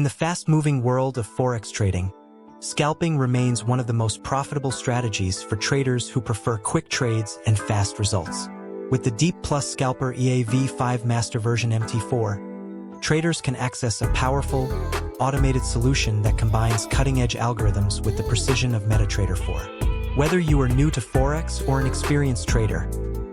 In the fast-moving world of Forex trading, scalping remains one of the most profitable strategies for traders who prefer quick trades and fast results. With the Deep Plus Scalper EA V5 Master Version MT4, traders can access a powerful, automated solution that combines cutting-edge algorithms with the precision of MetaTrader 4. Whether you are new to Forex or an experienced trader,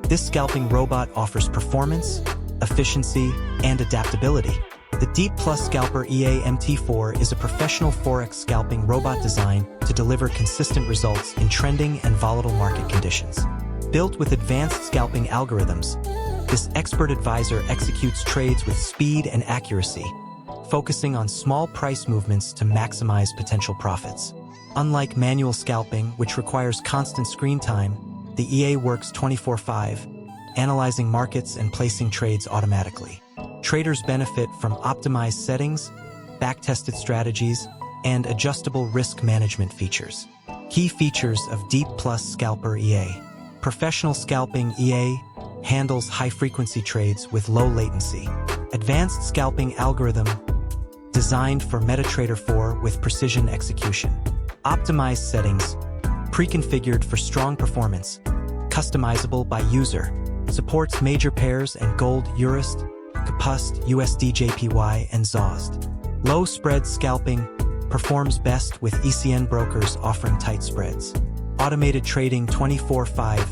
this scalping robot offers performance, efficiency, and adaptability. The Deep Plus Scalper EA MT4 is a professional Forex scalping robot designed to deliver consistent results in trending and volatile market conditions. Built with advanced scalping algorithms, this expert advisor executes trades with speed and accuracy, focusing on small price movements to maximize potential profits. Unlike manual scalping, which requires constant screen time, the EA works 24/5, analyzing markets and placing trades automatically. Traders benefit from optimized settings, back-tested strategies, and adjustable risk management features. Key features of Deep Plus Scalper EA. Professional scalping EA handles high-frequency trades with low latency. Advanced scalping algorithm designed for MetaTrader 4 with precision execution. Optimized settings, pre-configured for strong performance, customizable by user, supports major pairs and gold, Eurist, Kapust, USD JPY, and ZOSD. Low spread scalping performs best with ECN brokers offering tight spreads. Automated trading 24/5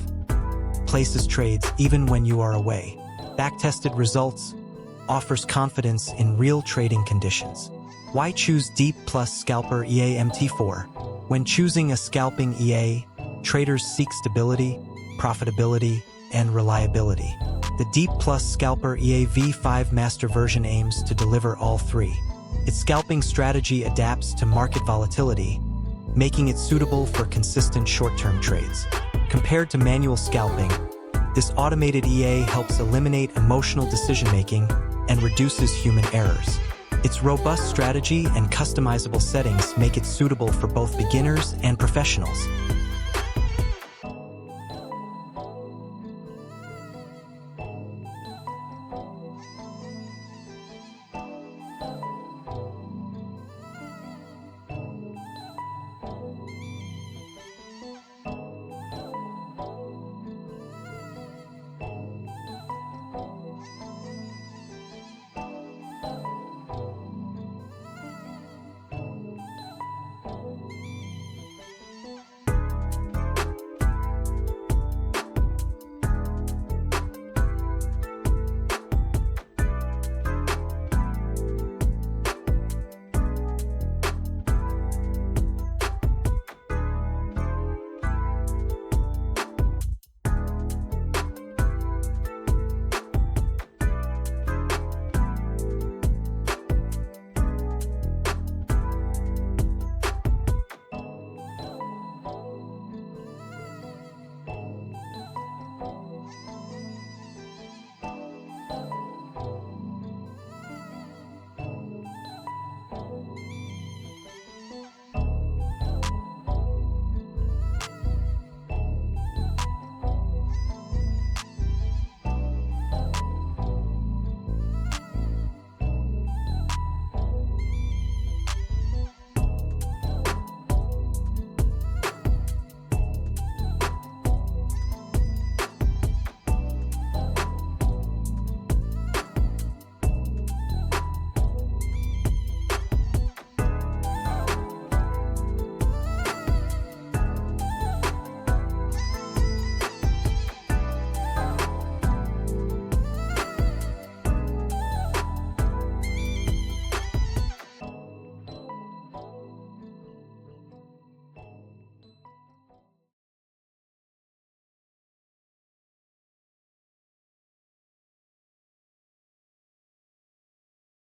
places trades even when you are away. Back-tested results offers confidence in real trading conditions. Why choose Deep Plus Scalper EA MT4? When choosing a scalping EA, traders seek stability, profitability, and reliability. The Deep Plus Scalper EA V5 Master Version aims to deliver all three. Its scalping strategy adapts to market volatility, making it suitable for consistent short-term trades. Compared to manual scalping, this automated EA helps eliminate emotional decision-making and reduces human errors. Its robust strategy and customizable settings make it suitable for both beginners and professionals.